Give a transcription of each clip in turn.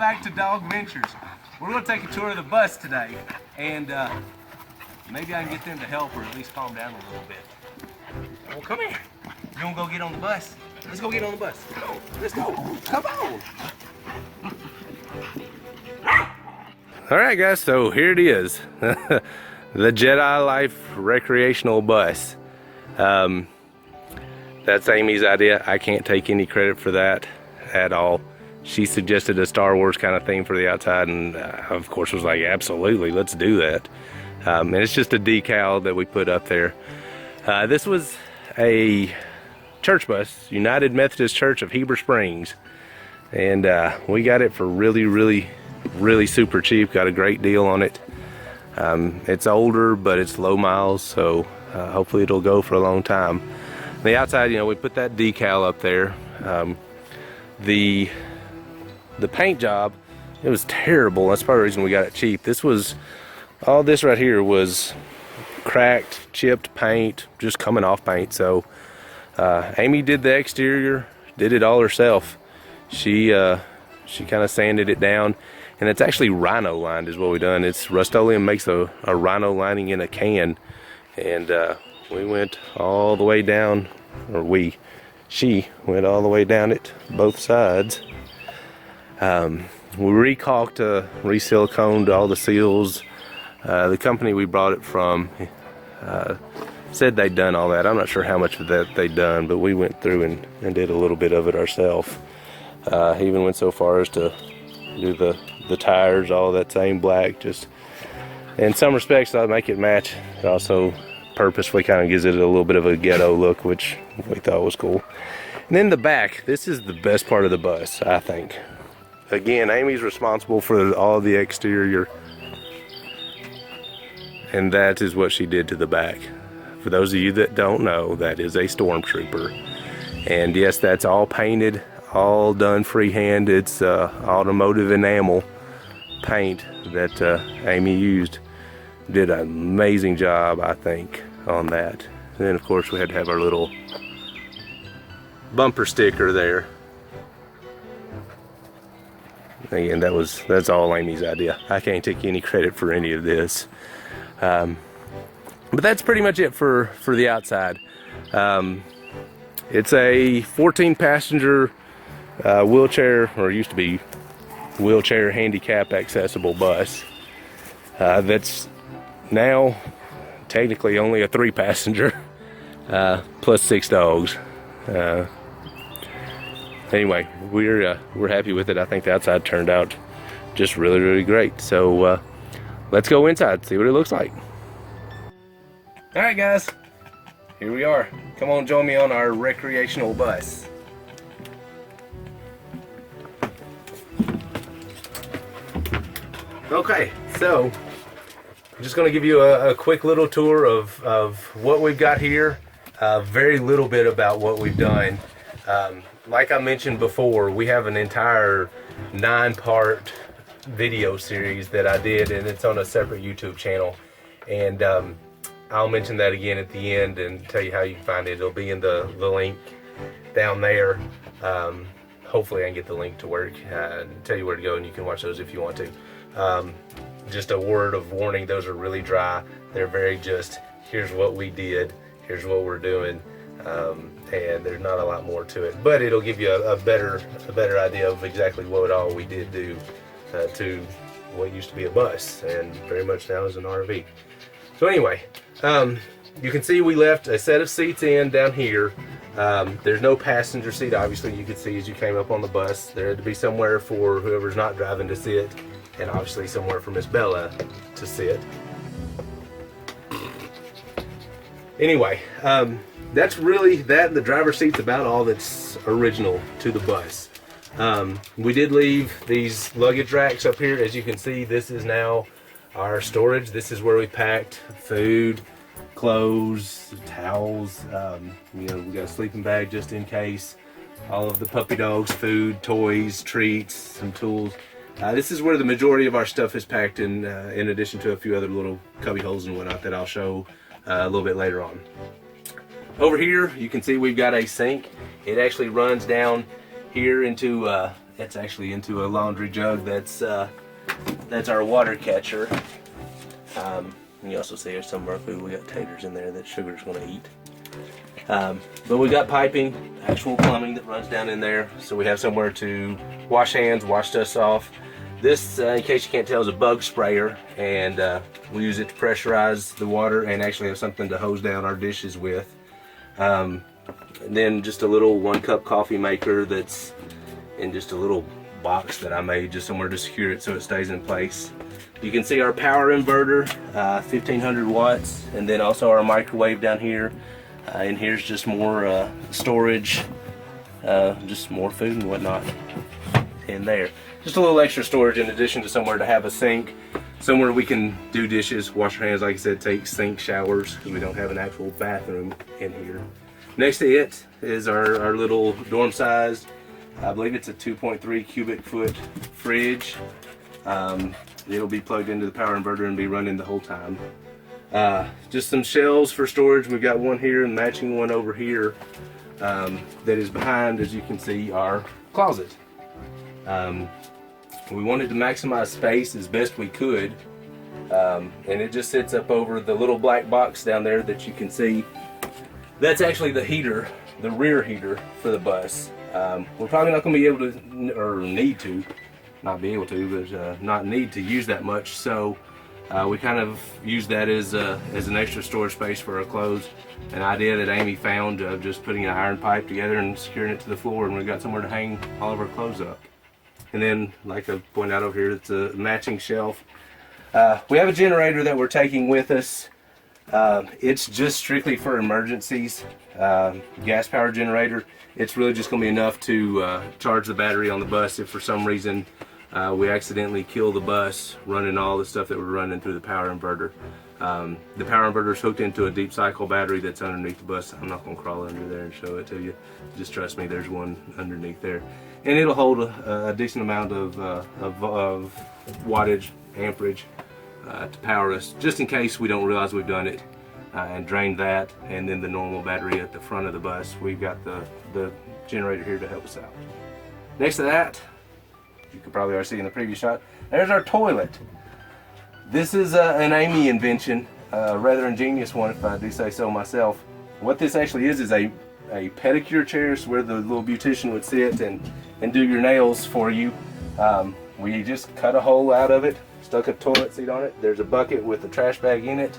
back to Dog Ventures. We're going to take a tour of the bus today, and maybe I can get them to help or at least calm down a little bit. Well, come here. You want to go get on the bus? Let's go get on the bus. Go. Let's go. Come on. All right, guys, so here it is. The Jedi Life Recreational Bus. That's Amy's idea. I can't take any credit for that at all. She suggested a Star Wars kind of theme for the outside, and of course was like, absolutely, let's do that. And it's just a decal that we put up there. This was a church bus, United Methodist Church of Heber Springs, and we got it for really super cheap. Got a great deal on it. It's older, but it's low miles, so hopefully it'll go for a long time. The outside, you know, we put that decal up there. The paint job, it was terrible. That's part of the reason we got it cheap. All this right here was cracked, chipped paint, just coming off paint. So Amy did the exterior, did it all herself. She kind of sanded it down, and it's actually rhino lined is what we done. It's Rust-Oleum makes a rhino lining in a can, and we went all the way down, or she went all the way down it, both sides. We re-caulked, re-siliconed all the seals. The company we brought it from said they'd done all that. I'm not sure how much of that they'd done, but we went through and did a little bit of it ourselves. Even went so far as to do the tires, all that same black. Just in some respects, I'll make it match. It also purposefully kind of gives it a little bit of a ghetto look, which we thought was cool. And then the back, this is the best part of the bus, I think. Again, Amy's responsible for all the exterior, and that is what she did to the back. For those of you that don't know, that is a Stormtrooper. And yes, that's all painted, all done freehand. It's automotive enamel paint that Amy used. Did an amazing job, I think, on that. And then of course we had to have our little bumper sticker there. Again, that's all Amy's idea. I can't take any credit for any of this. But that's pretty much it for the outside. It's a 14-passenger wheelchair, or used to be wheelchair handicap accessible bus. That's now technically only a 3-passenger plus 6 dogs. Anyway, we're happy with it. I think the outside turned out just really great. So let's go inside, see what it looks like. All right, guys, here we are. Come on, join me on our recreational bus. Okay, so I'm just going to give you a quick little tour of what we've got here. Very little bit about what we've done. Like I mentioned before, we have an entire 9-part video series that I did, and it's on a separate YouTube channel. And I'll mention that again at the end and tell you how you can find it. It'll be in the link down there. Hopefully I can get the link to work and tell you where to go, and you can watch those if you want to. Just a word of warning, those are really dry. They're very just, here's what we did, here's what we're doing. And there's not a lot more to it, but it'll give you a better idea of exactly what all we did do to what used to be a bus and very much now is an RV. So anyway, you can see we left a set of seats in down here. There's no passenger seat, obviously. You could see as you came up on the bus there had to be somewhere for whoever's not driving to sit, and obviously somewhere for Miss Bella to sit. Anyway, that's really that. The driver's seat's about all that's original to the bus. We did leave these luggage racks up here. As you can see, this is now our storage. This is where we packed food, clothes, towels. You know, we got a sleeping bag just in case. All of the puppy dogs, food, toys, treats, some tools. This is where the majority of our stuff is packed in addition to a few other little cubby holes and whatnot that I'll show a little bit later on. Over here, you can see we've got a sink. It actually runs down here into It's actually into a laundry jug. That's our water catcher. You also see some of our food. We got taters in there that Sugar's going to eat. But we got piping, actual plumbing that runs down in there, so we have somewhere to wash hands, wash dust off. This, in case you can't tell, is a bug sprayer, and we use it to pressurize the water and actually have something to hose down our dishes with. And then just a little 1-cup coffee maker that's in just a little box that I made just somewhere to secure it so it stays in place. You can see our power inverter, 1500 watts, and then also our microwave down here. And here's just more storage, just more food and whatnot in there. Just a little extra storage in addition to somewhere to have a sink, somewhere we can do dishes, wash our hands, like I said, take sink showers, because we don't have an actual bathroom in here. Next to it is our little dorm size, I believe it's a 2.3 cubic foot fridge. It'll be plugged into the power inverter and be running the whole time. Just some shelves for storage. We've got one here and matching one over here that is behind, as you can see, our closet. We wanted to maximize space as best we could, and it just sits up over the little black box down there that you can see. That's actually the heater, the rear heater for the bus. We're probably not going to be able to, or need to, not be able to, but not need to use that much. So we kind of use that as an extra storage space for our clothes. An idea that Amy found of just putting an iron pipe together and securing it to the floor, and we've got somewhere to hang all of our clothes up. And then, like I pointed out over here, it's a matching shelf. We have a generator that we're taking with us. It's just strictly for emergencies. Gas power generator. It's really just going to be enough to charge the battery on the bus if for some reason we accidentally kill the bus running all the stuff that we're running through the power inverter. The power inverter is hooked into a deep cycle battery that's underneath the bus. I'm not going to crawl under there and show it to you. Just trust me, there's one underneath there. And it'll hold a decent amount of wattage, amperage to power us, just in case we don't realize we've done it, and drain that. And then the normal battery at the front of the bus. We've got the generator here to help us out. Next to that, you can probably already see in the previous shot, there's our toilet. This is an Amy invention, a rather ingenious one if I do say so myself. What this actually is a pedicure chair, so where the little beautician would sit and do your nails for you. We just cut a hole out of it, stuck a toilet seat on it. There's a bucket with a trash bag in it,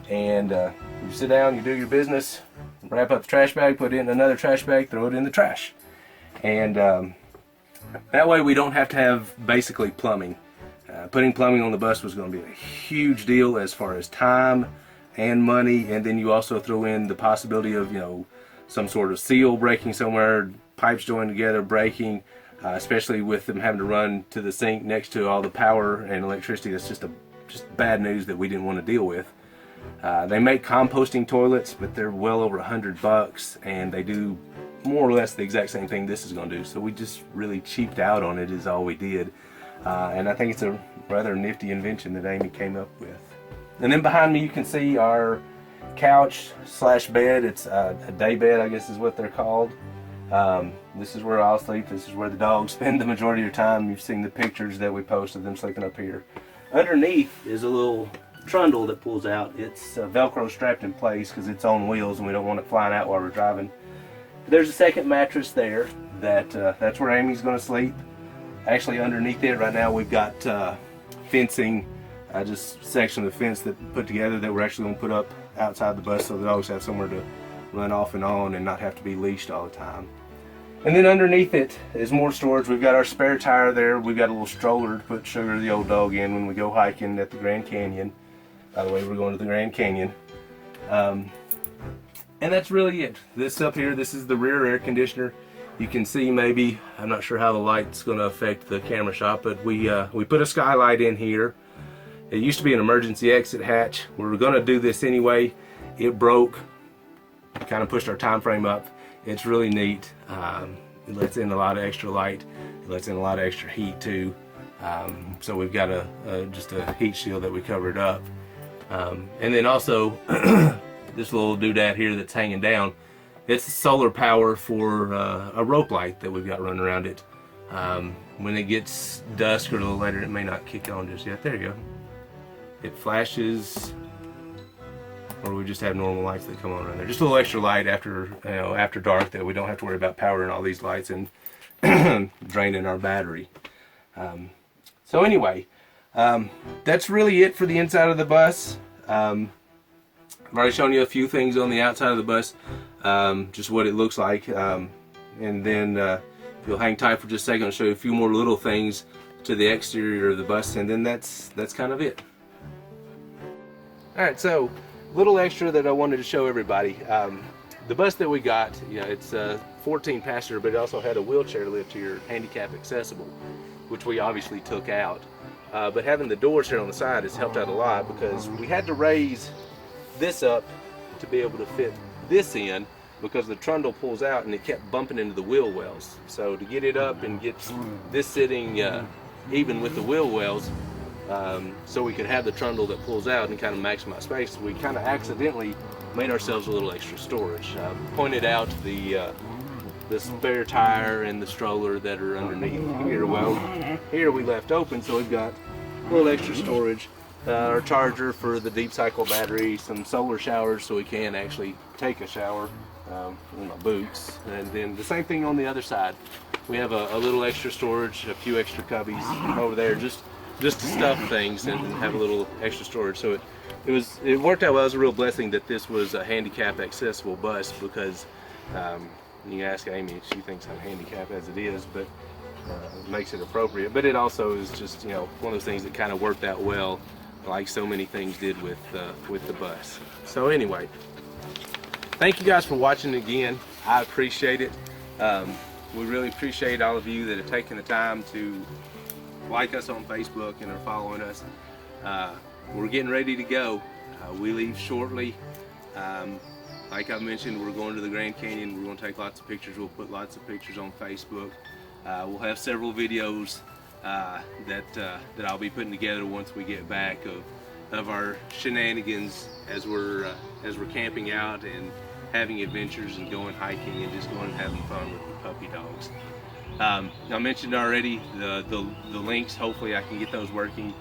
and you sit down, you do your business, wrap up the trash bag, put it in another trash bag, throw it in the trash. And that way we don't have to have basically plumbing. Putting plumbing on the bus was going to be a huge deal as far as time and money, and then you also throw in the possibility of, you know, some sort of seal breaking somewhere, pipes joined together breaking, especially with them having to run to the sink next to all the power and electricity. That's just bad news that we didn't want to deal with. They make composting toilets, but they're well over $100, and they do more or less the exact same thing this is going to do. So we just really cheaped out on it is all we did. And I think it's a rather nifty invention that Amy came up with. And then behind me you can see our couch slash bed. It's a day bed, I guess is what they're called. This is where I'll sleep. This is where the dogs spend the majority of their time. You've seen the pictures that we posted them sleeping up here. Underneath is a little trundle that pulls out. It's Velcro strapped in place because it's on wheels and we don't want it flying out while we're driving. There's a second mattress there that's where Amy's going to sleep. Actually, underneath it right now we've got fencing, just section of the fence that put together that we're actually going to put up outside the bus so the dogs have somewhere to run off and on and not have to be leashed all the time. And then underneath it is more storage. We've got our spare tire there. We've got a little stroller to put Sugar, the old dog, in when we go hiking at the Grand Canyon. By the way, we're going to the Grand Canyon. And that's really it. This up here, this is the rear air conditioner. You can see maybe, I'm not sure how the light's going to affect the camera shot, but we put a skylight in here. It used to be an emergency exit hatch. We were going to do this anyway. It broke, kind of pushed our time frame up. It's really neat. It lets in a lot of extra light. It lets in a lot of extra heat too. So we've got just a heat shield that we covered up. And then also this little doodad here that's hanging down. It's solar power for a rope light that we've got running around it. When it gets dusk or a little later, it may not kick on just yet. There you go. It flashes, or we just have normal lights that come on right there. Just a little extra light after, after dark, that we don't have to worry about powering all these lights and draining our battery. So anyway, that's really it for the inside of the bus. I've already shown you a few things on the outside of the bus, just what it looks like, and then if you'll hang tight for just a second, I'll show you a few more little things to the exterior of the bus, and then that's kind of it. Alright, so little extra that I wanted to show everybody. The bus that we got, it's a 14 passenger, but it also had a wheelchair lift here, handicap accessible, which we obviously took out. But having the doors here on the side has helped out a lot, because we had to raise this up to be able to fit this in, because the trundle pulls out and it kept bumping into the wheel wells. So to get it up and get this sitting even with the wheel wells, so we could have the trundle that pulls out and kind of maximize space, we kind of accidentally made ourselves a little extra storage. Pointed out the spare tire and the stroller that are underneath here. Well, here we left open, so we've got a little extra storage. Our charger for the deep cycle battery, some solar showers so we can actually take a shower in my boots, and then the same thing on the other side. We have a little extra storage, a few extra cubbies over there, just to stuff things and have a little extra storage. So it worked out well. It was a real blessing that this was a handicap accessible bus, because you can ask Amy if she thinks I'm handicapped as it is, but it makes it appropriate. But it also is just one of those things that kind of worked out well, like so many things did with the bus. So anyway, thank you guys for watching again. I appreciate it. We really appreciate all of you that have taken the time to like us on Facebook and are following us. We're getting ready to go. We leave shortly. Like I mentioned, we're going to the Grand Canyon. We're going to take lots of pictures. We'll put lots of pictures on Facebook. We'll have several videos that I'll be putting together once we get back of our shenanigans as we're camping out and having adventures and going hiking and just going and having fun with the puppy dogs. I mentioned already the links. Hopefully I can get those working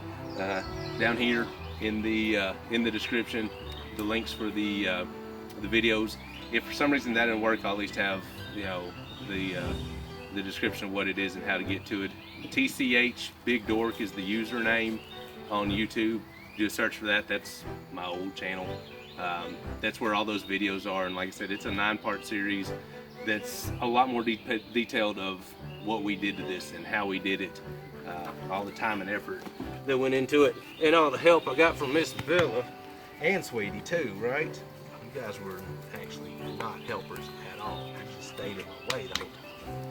down here in the description. The links for the videos. If for some reason that didn't work, I'll at least have the description of what it is and how to get to it. TCH Big Dork is the username on YouTube. Do a search for that. That's my old channel. That's where all those videos are, and like I said, it's a 9-part series that's a lot more detailed of what we did to this and how we did it, all the time and effort that went into it, and all the help I got from Miss Bella and Sweetie too, right? You guys were actually not helpers at all. You just stayed in my way the whole time.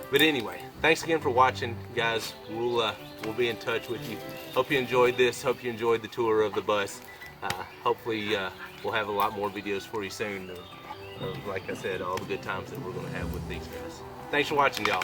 But anyway, thanks again for watching, guys. We'll be in touch with you. Hope you enjoyed this. Hope you enjoyed the tour of the bus. Hopefully we'll have a lot more videos for you soon of, like I said, all the good times that we're going to have with these guys. Thanks for watching, y'all.